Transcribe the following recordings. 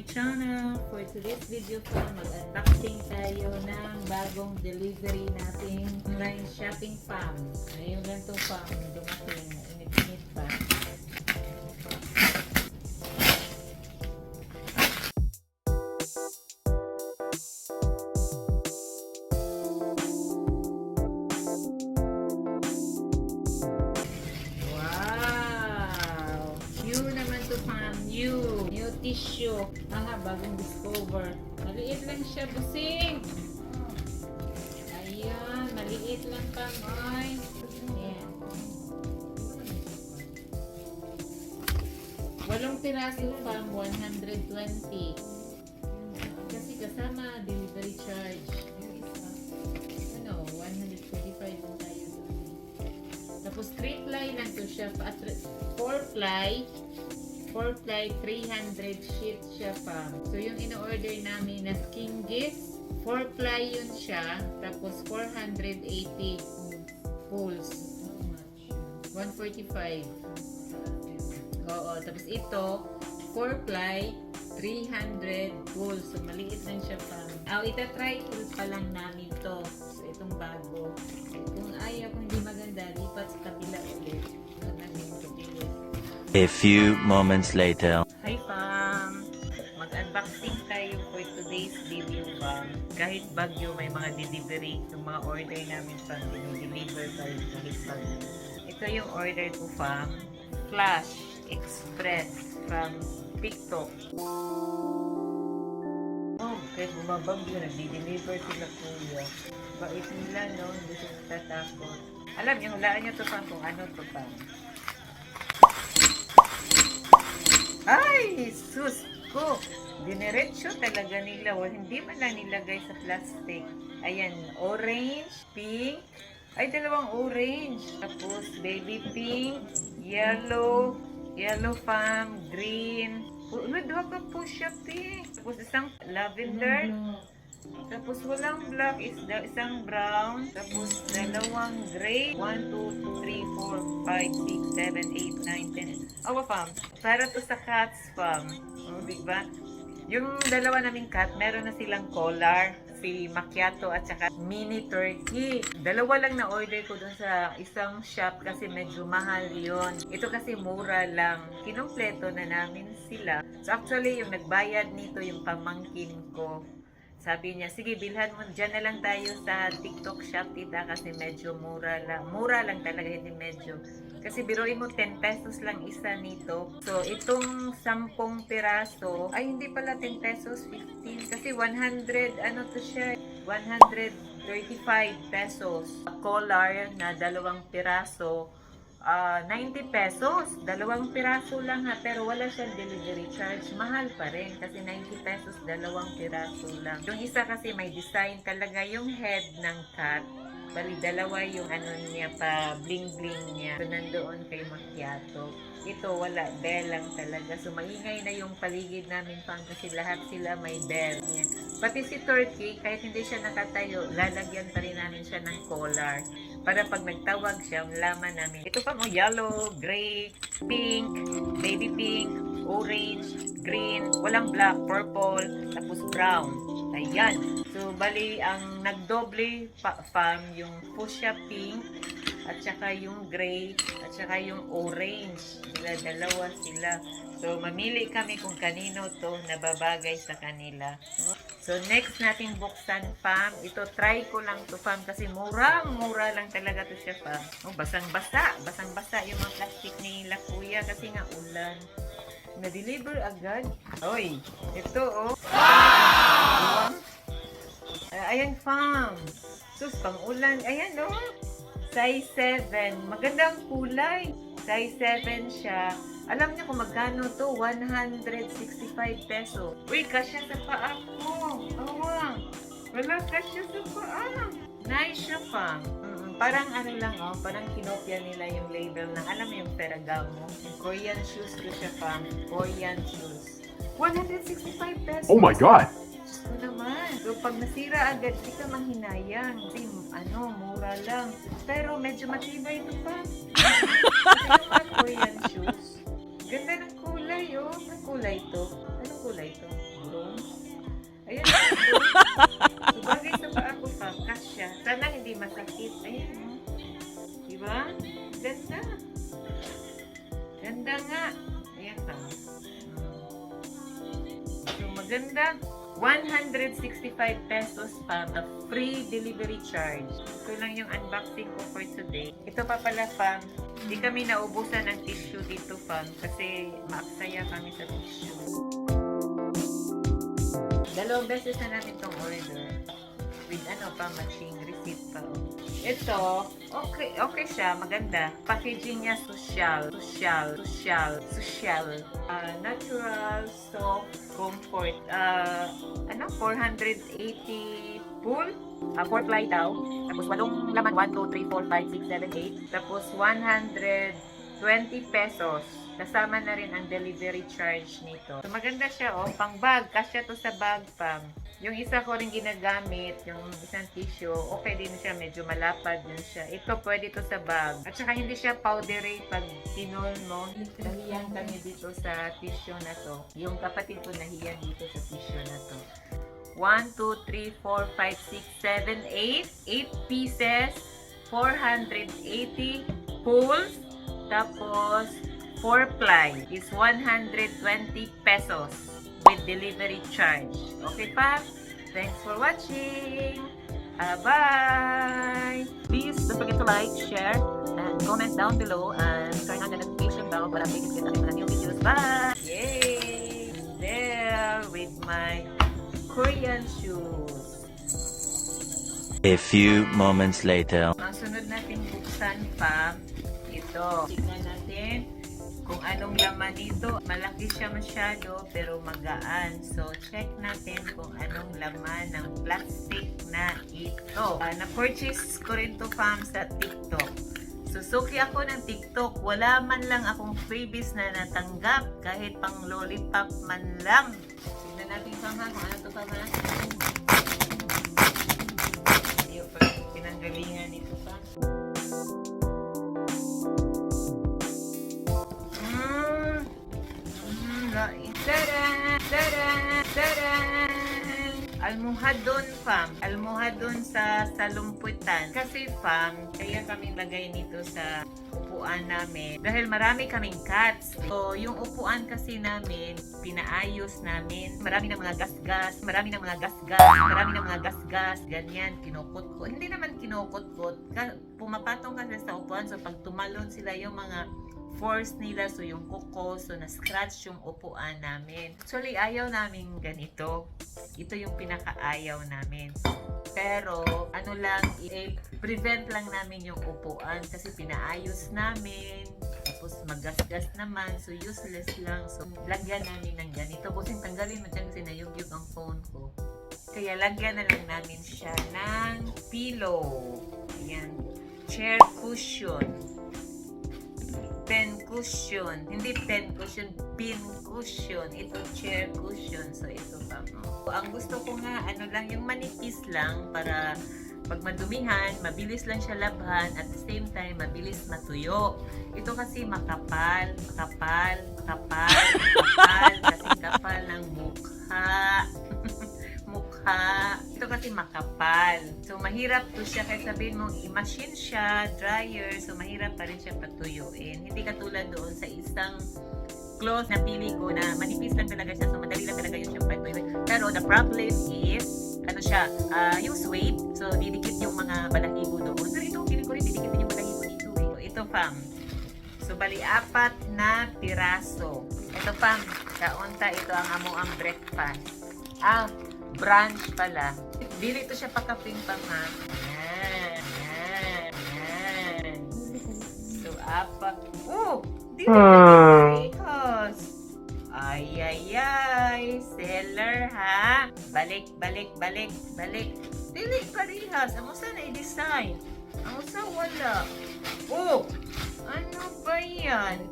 channel. For today's video po, mag-unboxing tayo ng bagong delivery nating online shopping farm. Ngayon lang itong farm dumating, init-init pa. New tissue. Bagong discover. Maliit lang siya, busing. Ayan, maliit lang pa, ay. Ayan. 8 piraso pa, 120. Kasi kasama delivery charge. Ano, 125 lang tayo. Tapos 3 ply lang to siya. 4 ply, 300 sheet siya pa. So, yung in-order namin na skin gifts, 4 ply yun siya. Tapos, 480 pulls. 145. Oo. Tapos, ito, 4 ply, 300 pulls. So, maliit lang siya pa. Itatry ko pa lang namin to. So, itong bago. Kung ayaw, kung hindi maganda, lipat sa kabila ulit. A few moments later. Hi fam! Mag-unboxing tayo for today's video fam. Kahit bagyo may mga delivery yung mga order namin fam. Deliver tayo kahit bagyo. Ito yung order ko fam. Flash Express from TikTok. Kahit bumabagyo, nagdi-deliver sila kuya. Bait nila no, hindi sila tatakot. Alam niyo, hulaan niyo to fam kung ano to fam. Ay, sus ko! Dinerecho talaga nila. Hindi man lang nilagay sa plastic. Ayan, orange, pink. Ay, dalawang orange. Tapos, baby pink, yellow farm, green. Doha ka po siya pink. Tapos, isang lavender. Tapos, walang black, isang brown. Tapos, dalawang gray. 1, 2, 3, 4, 5, 6, 7, 8, 9, 10. Awa, fam. Para to sa cats, fam. Diba? Yung dalawa naming cat, meron na silang collar. Si Macchiato at saka mini turkey. Dalawa lang na order ko dun sa isang shop kasi medyo mahal yon. Ito kasi mura lang. Kinumpleto na namin sila. So, actually, yung nagbayad nito, yung pamangkin ko. Sabi niya, sige, bilhan mo. Diyan na lang tayo sa TikTok shop, tita, kasi medyo mura lang. Mura lang talaga, hindi medyo. Kasi biruin mo, 10 pesos lang isa nito. So, itong 10 piraso, ay hindi pala 10 pesos, 15. Kasi 100, ano to siya, 135 pesos. Collar na 2 piraso, 90 pesos. 2 piraso lang ha, pero wala siyang delivery charge. Mahal pa rin kasi 90 pesos, 2 piraso lang. Yung isa kasi may design talaga yung head ng cat. Bali, dalawa yung ano niya pa, bling-bling niya. So, nandoon kay Macchiato. Ito, wala. Bell lang talaga. So, maingay na yung paligid namin pang kasi lahat sila may bell. Yan. Pati si Turkey, kahit hindi siya nakatayo, lalagyan pa rin namin siya ng collar. Para pag nagtawag siya, laman namin. Ito pa mo, yellow, gray, pink, baby pink, orange, green, walang black, purple, tapos brown. Ayan. So, bali, ang nagdoble fam, yung fuchsia pink, at saka yung gray, at saka yung orange. Dalawa sila. So, mamili kami kung kanino to nababagay sa kanila. So, next natin buksan, fam. Ito, try ko lang to, fam, kasi murang-mura lang talaga to siya, fam. Oh, basang-basa. Basang-basa yung mga plastic nila, kuya, kasi nga ulan. Na-deliver agad. Oy, ito, oh. Wow! Ayan, fam. Sus, pang-ulan. Ayan, oh. Size 7. Magandang kulay. Size 7 siya. Alam niyo kung magkano to? 165 peso. Uy, kasya sa paa ko. Awa. Wala kasya sa paa. Nice siya, fam. Parang ano lang, oh. Parang kinopya nila yung label ng, alam mo yung Ferragamo. Yung Korean shoes ko siya, fam. Korean shoes. 165 pesos. Oh my God! Gusto naman. So, pag nasira agad, di ka manghinayang. Kasi, mura lang. Pero, medyo matibay ito pa. Ito Korean shoes. Ganda ng kulay, oh. Anong kulay ito? Anong kulay ito? maganda nga. Ayan pa. So, maganda. 165 pesos pa, the free delivery charge. Ito lang yung unboxing ko for today. Ito pa pala, fam. Hindi kami naubusan ng tissue dito, fam. Kasi maaksaya kami sa tissue. Dalawang beses na namin itong order. With matching receipt pa. Ito, okay siya, maganda. Packaging niya social. Natural, soft, comfort. 480 full. 4 ply daw. Tapos 8 laman, 1, 2, 3, 4, 5, 6, 7, 8. Tapos 120 pesos. Kasama na rin ang delivery charge nito. So, maganda siya, pang bag. Kasya to sa bag, pam. Yung isa ko rin ginagamit, yung isang tissue, okay din siya, medyo malapad din siya. Ito, pwede to sa bag. At saka hindi siya powdery pag tinol mo. Nahiyan kami dito sa tissue na to. Yung kapatid ko nahiyan dito sa tissue na to. 1, 2, 3, 4, 5, 6, 7, 8. 8 pieces. 480 pulls. Tapos, 4 ply is 120 pesos with delivery charge. Okay pa? Thanks for watching. Bye! Please don't forget to like, share, and comment down below and turn on the notification bell para updated kayo sa aking mga new videos. Bye! Yay! There with my Korean shoes. A few moments later. Ang sunod natin buksan pa, ito. Tignan natin kung anong laman nito. Malaki siya masyado pero magaan. So, check natin kung anong laman ng plastic na ito. Na-purchase ko rin to, fam, sa TikTok. Susuki ako ng TikTok. Wala man lang akong freebies na natanggap. Kahit pang lollipop man lang. Tignan natin, fam, ha, kung ano to, fam, ha. Yung pinanggalingan nito, fam. Tada! Tada! Tada! Almuhadon, fam. Almuhadon sa lumputan. Kasi, fam, kaya kaming lagay nito sa upuan namin. Dahil marami kaming cats. So, yung upuan kasi namin, pinaayos namin. Marami ng mga gasgas. Ganyan, kinukot-kot. Hindi naman kinukot-kot. Pumapatong kasi sa upuan. So, pag tumalon sila yung mga force nila, so yung kuko, so na-scratch yung upuan namin. Actually, ayaw namin ganito. Ito yung pinakaayaw namin. Pero, prevent lang namin yung upuan kasi pinaayos namin. Tapos magasgas naman, so useless lang. So, lagyan namin ng ganito. Busing tanggalin mo dyan kasi nayugyug ang phone ko. Kaya lagyan na lang namin siya ng pillow. Ayan. Chair cushion. Pen cushion. Hindi pen cushion, pin cushion. Ito chair cushion. So, ito pa. Ang gusto ko nga, yung manipis lang para pag madumihan, mabilis lang siya labhan at the same time, mabilis matuyo. Ito kasi makapal kasi kapal ng mukha. Ito kasi makapal. So, mahirap to siya. Kaya sabihin mong i-machine siya, dryer. So, mahirap pa rin siya patuyuin. Hindi katulad doon sa isang cloth na pili ko na manipis lang talaga siya. So, madali lang talaga yun siya patuyuin. Pero, the problem is, yung suede. So, didikit yung mga balahibo doon. Pero ito, pili ko rin, didikit din yung balahibo dito. Ito, fam. So, bali, 4 na piraso. Ito, fam. Kaunta, ito ang amoang breakfast. Brunch pala. Dili ito siya pakaping pa, ha. Yan. So, 4. Dili parehas. Ay. Seller, ha. Balik. Dili parehas. Amo sa na-design. Amo sa wala. Ano ba yan?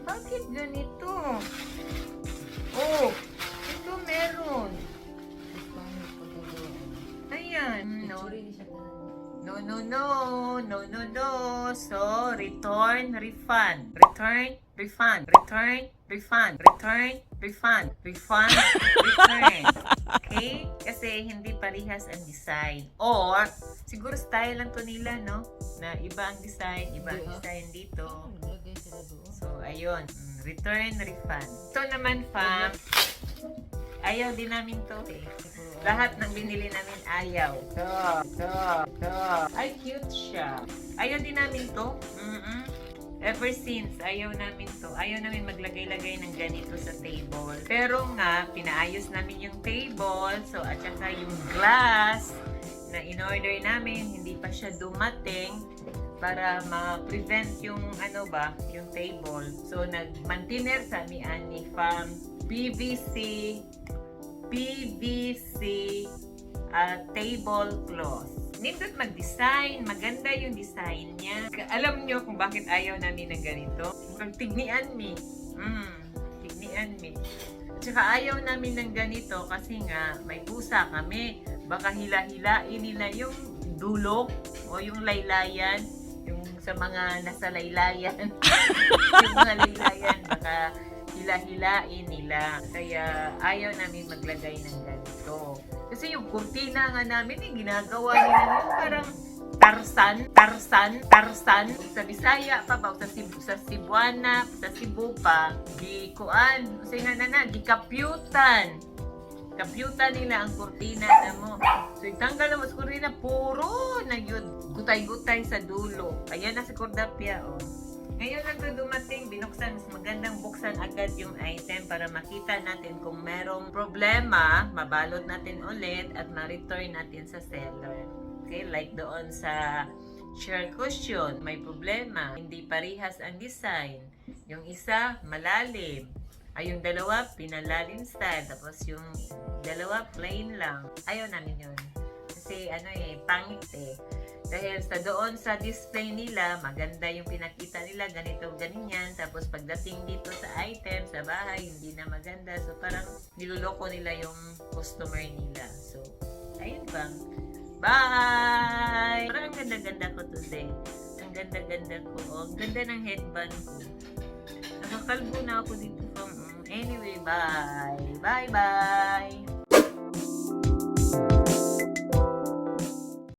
Bakit ganito? Ito meron. Ayan. No. So, return, refund. Okay? Kasi hindi parehas ang design. Or, siguro style lang to nila, no? Na iba ang design dito. So, ayun. Return, refund. Ito naman, fam. Ayaw din namin to eh. Lahat ng binili namin ayaw. Ito. Ay, cute siya. Ayaw din namin to. Ever since, ayaw namin to. Ayaw namin maglagay-lagay ng ganito sa table. Pero nga, pinaayos namin yung table. So, at saka yung glass na in-order namin, hindi pa siya dumating para ma-prevent yung yung table. So, nag-mantiner sa mi ani fam PVC tablecloth. Nindot mag-design. Maganda yung design niya. Alam nyo kung bakit ayaw namin ng ganito? Tignian mi. Tignian mi. At saka ayaw namin ng ganito kasi nga may pusa kami. Baka hila-hilain nila yung dulok o yung laylayan. Yung sa mga nasa laylayan. Yung mga laylayan. Baka hila-hilain nila. Kaya ayaw namin maglagay ng ganito. Kasi yung kurtina nga namin, ginagawa nila yung parang Tarsan. Sa Bisaya pa ba, sa Cebuana, sa Cebu pa, gikuan, kasi nga gikapyutan. Kapyutan nila ang kurtina na mo. So, itanggal mo sa kurtina, puro na yun. Gutay-gutay sa dulo. Ayan na si Cordapia, oh. Ngayon lang ito dumating, binuksan, mas magandang buksan agad yung item para makita natin kung merong problema, mabalot natin ulit at ma-return natin sa seller. Okay, like doon sa chair cushion, may problema, hindi parihas ang design. Yung isa, malalim. Ay, yung dalawa, pinalalim style. Tapos yung dalawa, plain lang. Ayaw namin yun. Kasi pangit eh. Dahil sa doon sa display nila, maganda yung pinakita nila, ganito, ganyan. Tapos pagdating dito sa item, sa bahay, hindi na maganda. So parang niloloko nila yung customer nila. So, ayun bang. Bye! Parang ang ganda-ganda ko today. Ang ganda-ganda ko. Oh, ang ganda ng headband ko. Nakakalbo na ako dito from... Anyway, bye! Bye-bye!